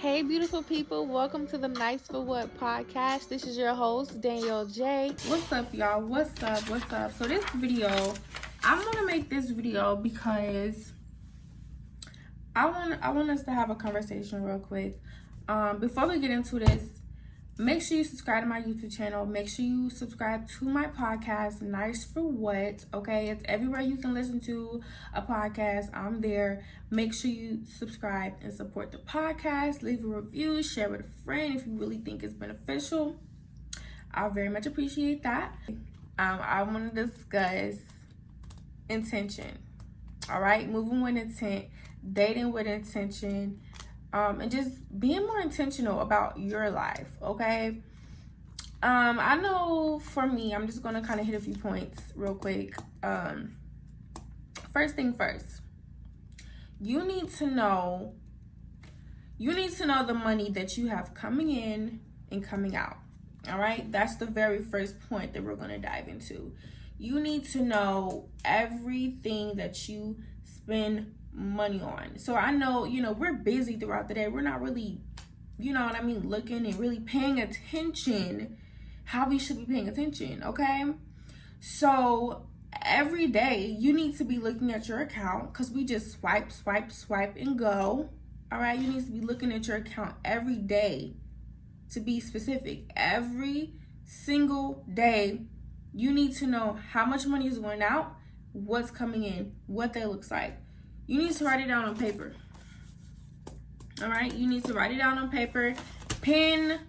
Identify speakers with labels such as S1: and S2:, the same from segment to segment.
S1: Hey, beautiful people. Welcome to the Nice for What podcast. This is your host, Danyelle J.
S2: What's up, y'all? What's up? So this video, I'm going to make this video because I want us to have a conversation real quick. Before we get into this, make sure you subscribe to my YouTube channel. Make sure you subscribe to my podcast, Nice for What, okay? It's everywhere you can listen to a podcast. I'm there. Make sure you subscribe and support the podcast. Leave a review, share with a friend if you really think it's beneficial. I very much appreciate that. I want to discuss intention, all right? Moving with intent, dating with intention, and just being more intentional about your life, okay? I know for me, I'm just gonna kind of hit a few points real quick. First thing first, you need to know the money that you have coming in and coming out, all right? That's the very first point that we're gonna dive into. You need to know everything that you spend money on. So I know, we're busy throughout the day. We're not really, looking and really paying attention how we should be paying attention, okay? So every day you need to be looking at your account, because we just swipe and go, all right? You need to be looking at your account every day. To be specific, every single day you need to know how much money is going out, what's coming in, what that looks like. You need to write it down on paper. All right? You need to write it down on paper, pen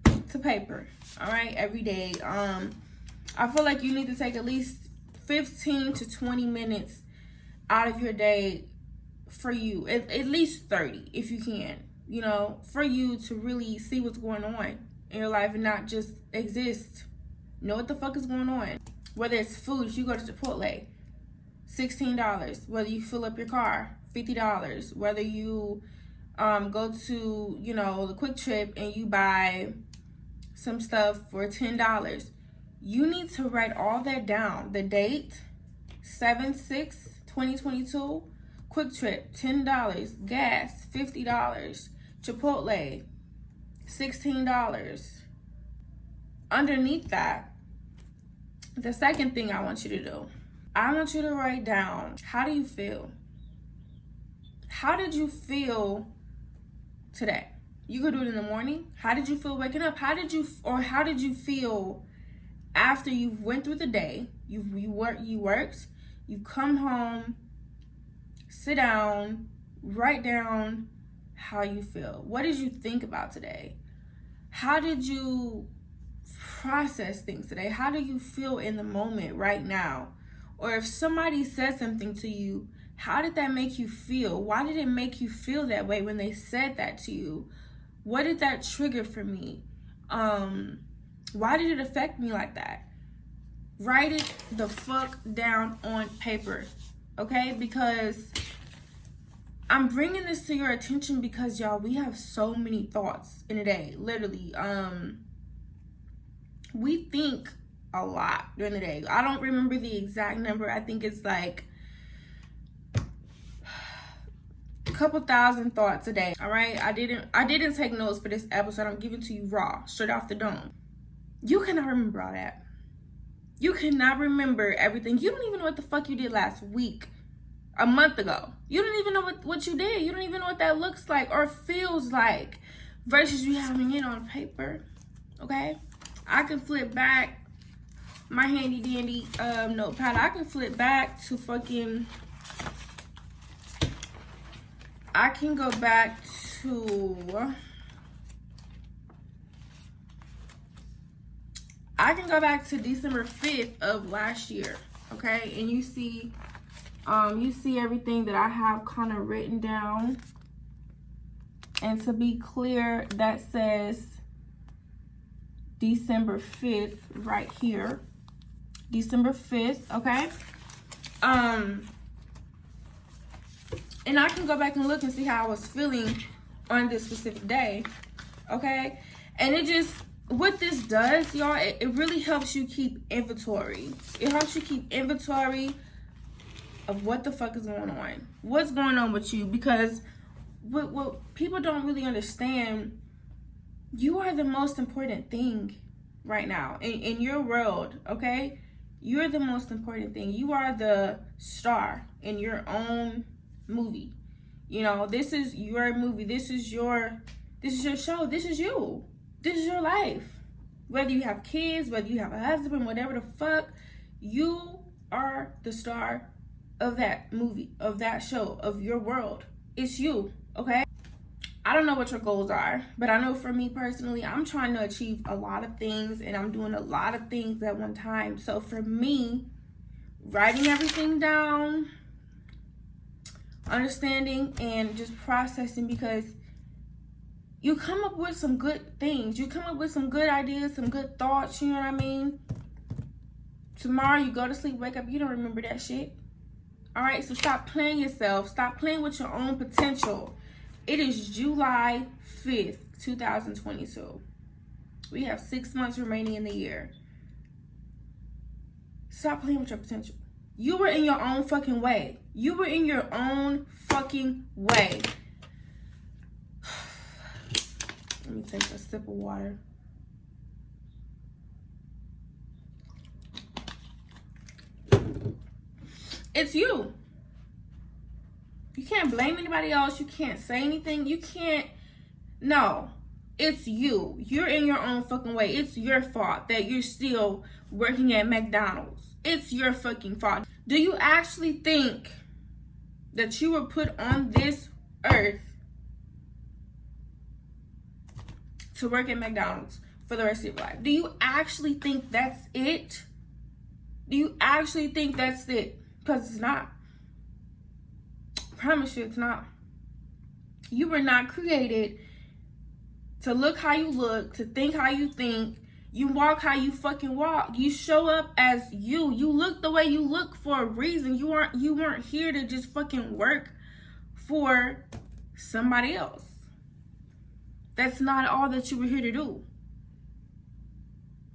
S2: to paper. All right? Every day. I feel like you need to take at least 15 to 20 minutes out of your day for you. At least 30 if you can. For you to really see what's going on in your life and not just exist. Know what the fuck is going on. Whether it's food, if you go to Chipotle, $16. Whether you fill up your car, $50. Whether you go to, the Quick Trip and you buy some stuff for $10. You need to write all that down. The date, 7/6/2022. Quick Trip, $10. Gas, $50. Chipotle, $16. Underneath that, the second thing I want you to do, I want you to write down, how do you feel? How did you feel today? You could do it in the morning. How did you feel waking up? How did you feel after you went through the day? You worked, you come home, sit down, write down how you feel. What did you think about today? How did you process things today? How do you feel in the moment right now? Or if somebody said something to you, how did that make you feel? Why did it make you feel that way when they said that to you? What did that trigger for me? Why did it affect me like that? Write it the fuck down on paper, okay? Because I'm bringing this to your attention because, y'all, we have so many thoughts in a day, literally. We think a lot during the day. I don't remember the exact number. I think it's like a couple thousand thoughts a day. All right. I didn't take notes for this episode. I'm giving it to you raw, straight off the dome. You cannot remember all that. You cannot remember everything. You don't even know what the fuck you did last week, a month ago. You don't even know what you did. You don't even know what that looks like or feels like versus you having it on paper. Okay. I can flip back my handy dandy notepad. I can flip back to I can go back to December 5th of last year, okay? And you see everything that I have kind of written down. And to be clear, that says December 5th right here. December 5th, okay? And I can go back and look and see how I was feeling on this specific day, okay? And what this does, y'all, it really helps you keep inventory. It helps you keep inventory of what the fuck is going on. What's going on with you? Because what people don't really understand, you are the most important thing right now in your world, okay? You're the most important thing. You are the star in your own movie. You know, this is your movie. This is your show. This is you. This is your life. Whether you have kids, whether you have a husband, whatever the fuck, you are the star of that movie, of that show, of your world. It's you, okay? I don't know what your goals are, but I know for me personally, I'm trying to achieve a lot of things and I'm doing a lot of things at one time. So for me, writing everything down, understanding, and just processing, because you come up with some good things. You come up with some good ideas, some good thoughts, you know what I mean? Tomorrow you go to sleep, wake up, you don't remember that shit. All right, so stop playing yourself. Stop playing with your own potential. It is July 5th, 2022. We have 6 months remaining in the year. Stop playing with your potential. You were in your own fucking way. You were in your own fucking way. Let me take a sip of water. It's you. You can't blame anybody else. You can't say anything. You can't. No. It's you. You're in your own fucking way. It's your fault that you're still working at McDonald's. It's your fucking fault. Do you actually think that you were put on this earth to work at McDonald's for the rest of your life? Do you actually think that's it? Do you actually think that's it? Because it's not. I promise you it's not. You were not created to look how you look, to think how you think. You walk how you fucking walk. You show up as you. You look the way you look for a reason. You weren't here to just fucking work for somebody else. That's not all that you were here to do.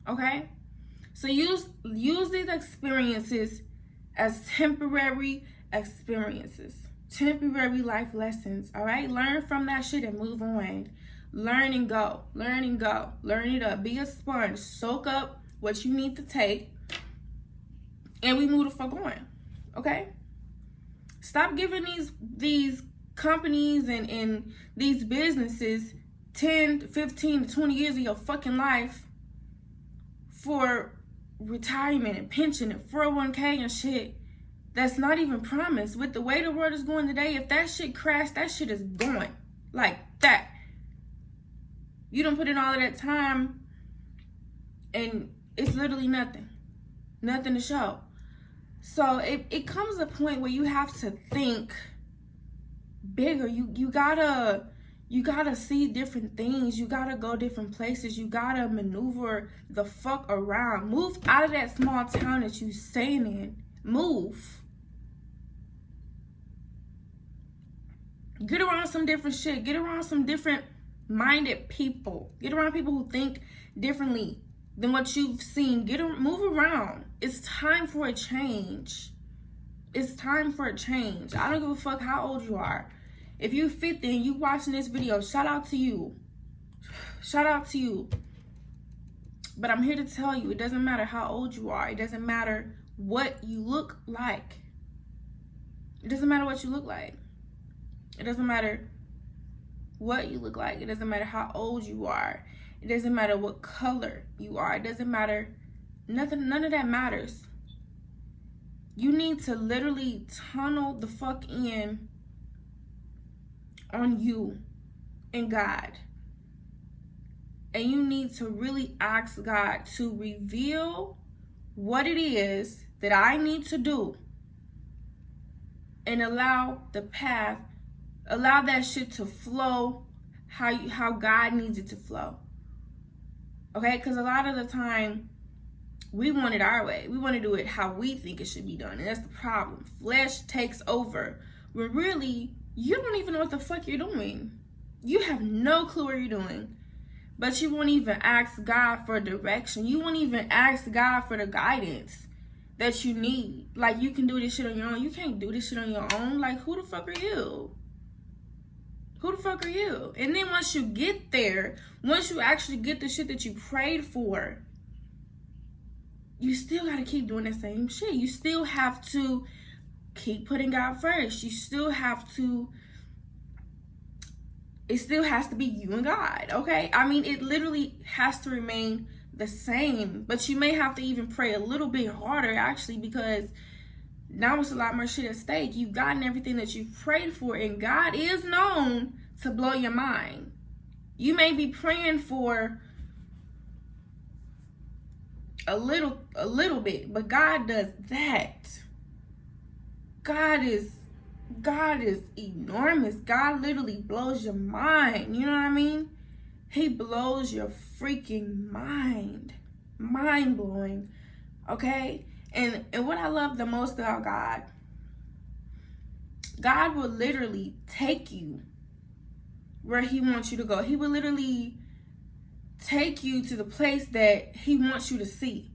S2: Okay? So use these experiences as temporary experiences. Temporary life lessons, all right? Learn from that shit and move on. Learn and go. Learn and go. Learn it up. Be a sponge. Soak up what you need to take. And we move the fuck on. Okay? Stop giving these companies and these businesses 10, 15, 20 years of your fucking life for retirement and pension and 401k and shit. That's not even promised. With the way the world is going today, if that shit crashed, that shit is going. Like that. You don't put in all of that time and it's literally nothing. Nothing to show. So it comes a point where you have to think bigger. You gotta see different things. You gotta go different places. You gotta maneuver the fuck around. Move out of that small town that you staying in. Move. Get around some different shit. Get around some different minded people. Get around people who think differently than what you've seen. Move around. It's time for a change. It's time for a change. I don't give a fuck how old you are. If you 50 and you watching this video, shout out to you. Shout out to you. But I'm here to tell you, it doesn't matter how old you are. It doesn't matter what you look like. It doesn't matter what you look like. It doesn't matter what you look like. It doesn't matter how old you are. It doesn't matter what color you are. It doesn't matter. Nothing. None of that matters. You need to literally tunnel the fuck in on you and God. And you need to really ask God to reveal what it is that I need to do and allow that shit to flow how God needs it to flow. Okay? Because a lot of the time, we want it our way. We want to do it how we think it should be done. And that's the problem. Flesh takes over. When really, you don't even know what the fuck you're doing. You have no clue what you're doing. But you won't even ask God for direction. You won't even ask God for the guidance that you need. Like, you can do this shit on your own. You can't do this shit on your own. Like, who the fuck are you? Who the fuck are you? And then once you get there, once you actually get the shit that you prayed for, you still got to keep doing the same shit. You still have to keep putting God first. You still have to, it still has to be you and God, okay? I mean, it literally has to remain the same, but you may have to even pray a little bit harder, actually, because now it's a lot more shit at stake. You've gotten everything that you've prayed for, and God is known to blow your mind. You may be praying for a little bit, but God does that. God is enormous. God literally blows your mind. You know what I mean? He blows your freaking mind. Mind blowing. Okay? And what I love the most about God will literally take you where he wants you to go. He will literally take you to the place that he wants you to see.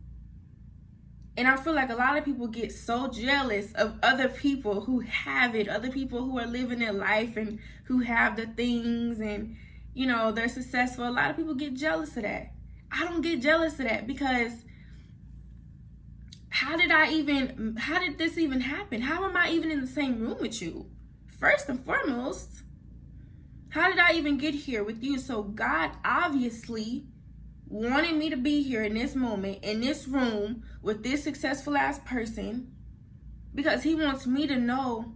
S2: And I feel like a lot of people get so jealous of other people who have it, other people who are living their life and who have the things and, you know, they're successful. A lot of people get jealous of that. I don't get jealous of that, because how did this even happen? How am I even in the same room with you? First and foremost, how did I even get here with you? So God obviously wanted me to be here in this moment, in this room, with this successful ass person, because he wants me to know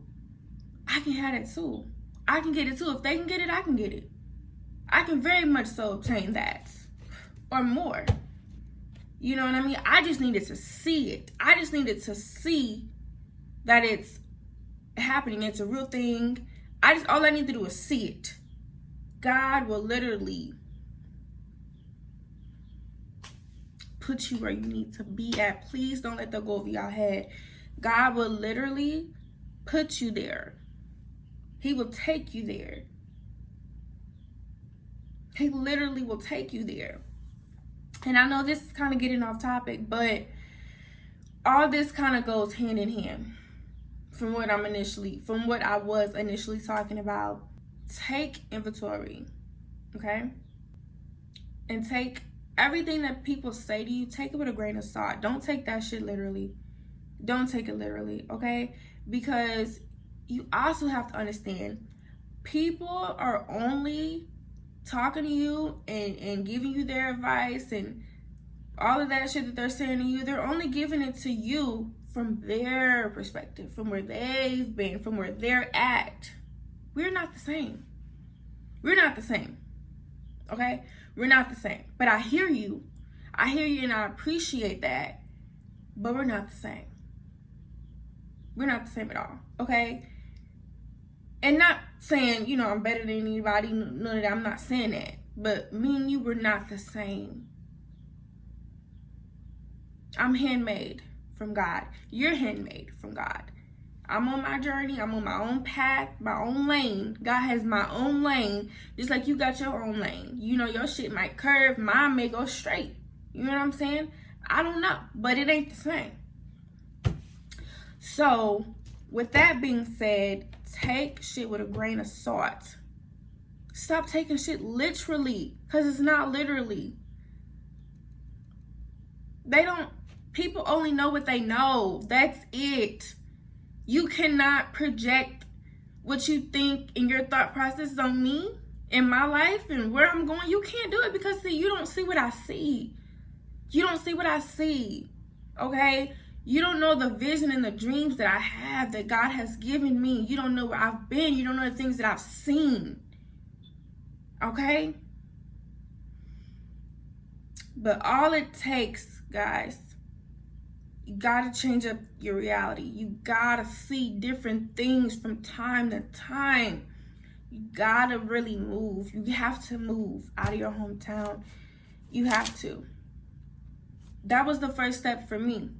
S2: I can have it too. I can get it too. If they can get it, I can get it. I can very much so obtain that, or more. You know what I mean? I just needed to see it. I just needed to see that it's happening. It's a real thing. All I need to do is see it. God will literally put you where you need to be at. Please don't let that go over your head. God will literally put you there. He will take you there. He literally will take you there. And I know this is kind of getting off topic, but all this kind of goes hand in hand from what I was initially talking about. Take inventory, okay? And take everything that people say to you, take it with a grain of salt. Don't take that shit literally. Don't take it literally, okay? Because you also have to understand, people are only talking to you and giving you their advice and all of that shit that they're saying to you. They're only giving it to you from their perspective, from where they've been, from where they're at. We're not the same. We're not the same, okay? We're not the same. But I hear you. I hear you, and I appreciate that. But we're not the same. We're not the same at all, okay? And not saying, you know, I'm better than anybody, none of that. I'm not saying that. But me and you were not the same. I'm handmade from God. You're handmade from God. I'm on my journey. I'm on my own path, my own lane. God has my own lane, just like you got your own lane. You know, your shit might curve. Mine may go straight. You know what I'm saying? I don't know, but it ain't the same. So, with that being said, take shit with a grain of salt. Stop taking shit literally, because it's not literally. People only know what they know. That's it. You cannot project what you think in your thought process on me, in my life, and where I'm going. You can't do it, because see, you don't see what I see. You don't see what I see, okay? You don't know the vision and the dreams that I have, that God has given me. You don't know where I've been. You don't know the things that I've seen, okay? But all it takes, guys, you gotta change up your reality. You gotta see different things from time to time. You gotta really move. You have to move out of your hometown. You have to. That was the first step for me.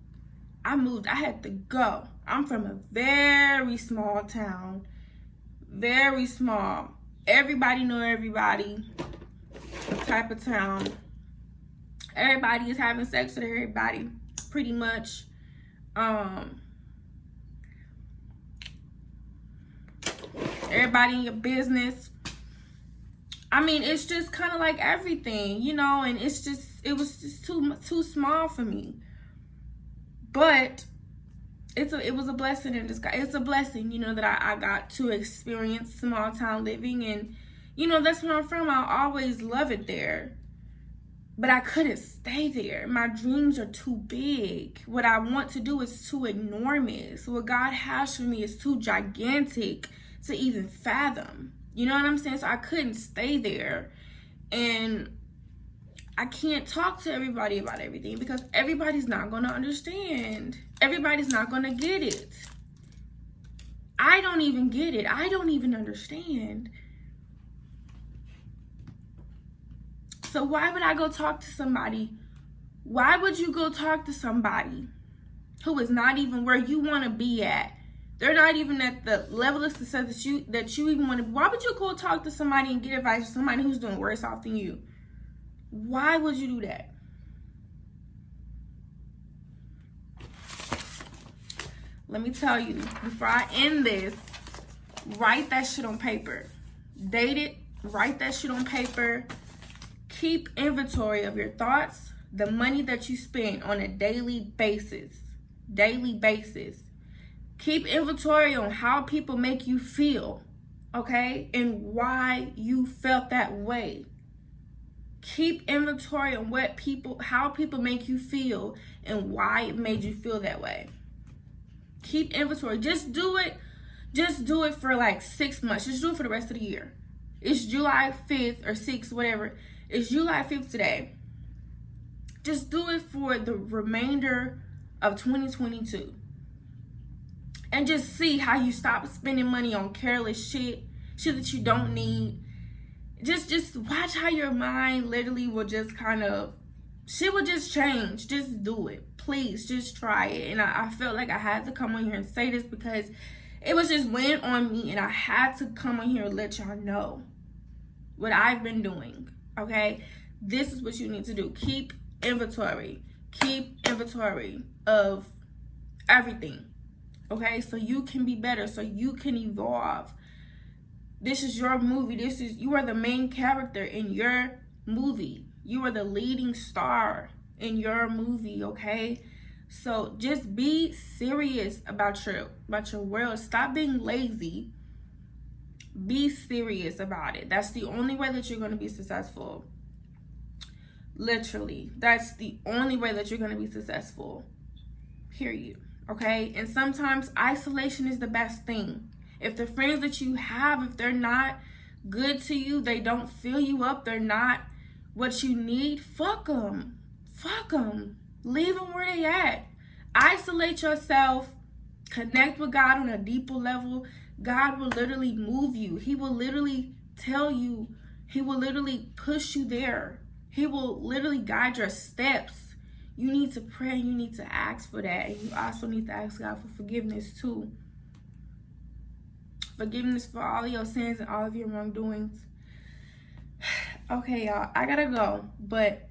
S2: I moved. I had to go. I'm from a very small town. Very small. Everybody know everybody type of town. Everybody is having sex with everybody, pretty much. Everybody in your business. I mean, it's just kind of like everything, you know, and it was just too small for me. But it was a blessing in disguise. It's a blessing, you know, that I got to experience small town living, and you know, that's where I'm from. I always love it there. But I couldn't stay there. My dreams are too big. What I want to do is too enormous. What God has for me is too gigantic to even fathom. You know what I'm saying? So I couldn't stay there. And I can't talk to everybody about everything because everybody's not going to understand. Everybody's not going to get it. I don't even get it. I don't even understand. So why would I go talk to somebody? Why would you go talk to somebody who is not even where you want to be at? They're not even at the level of success that you even want to. Why would you go talk to somebody and get advice from somebody who's doing worse off than you? Why would you do that? Let me tell you, before I end this, write that shit on paper. Date it, write that shit on paper. Keep inventory of your thoughts, the money that you spend on a daily basis. Keep inventory on how people make you feel, okay? And why you felt that way. Keep inventory on how people make you feel and why it made you feel that way. Keep inventory. Just do it for like 6 months. Just do it for the rest of the year. It's July 5th or 6th, whatever. It's July 5th today. Just do it for the remainder of 2022. And just see how you stop spending money on careless shit that you don't need. Just watch how your mind literally will just shit will just change. Just do it. Please, just try it. And I felt like I had to come on here and say this because it was just weighing on me, and I had to come on here and let y'all know what I've been doing, okay? This is what you need to do. Keep inventory. Keep inventory of everything, okay? So you can be better, so you can evolve. This is your movie. You are the main character in your movie. You are the leading star in your movie, okay? So just be serious about your world. Stop being lazy. Be serious about it. That's the only way that you're going to be successful. Literally. That's the only way that you're going to be successful. Period. Okay? And sometimes isolation is the best thing. If the friends that you have, if they're not good to you, they don't fill you up, they're not what you need, fuck them. Fuck them. Leave them where they at. Isolate yourself. Connect with God on a deeper level. God will literally move you. He will literally tell you. He will literally push you there. He will literally guide your steps. You need to pray and you need to ask for that. And you also need to ask God for forgiveness too. Forgiveness for all of your sins and all of your wrongdoings. Okay, y'all, I gotta go. But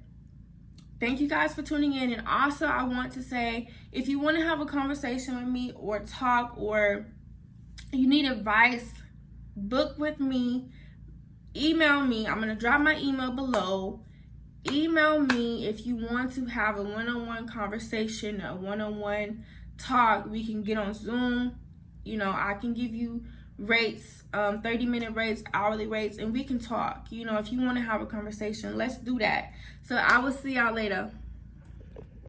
S2: thank you guys for tuning in. And also, I want to say, if you want to have a conversation with me or talk, or you need advice, book with me, email me. I'm going to drop my email below. Email me if you want to have a one-on-one conversation, a one-on-one talk. We can get on Zoom. You know, I can give you rates, 30-minute rates, hourly rates, and we can talk. You know, if you want to have a conversation, let's do that. So I will see y'all later.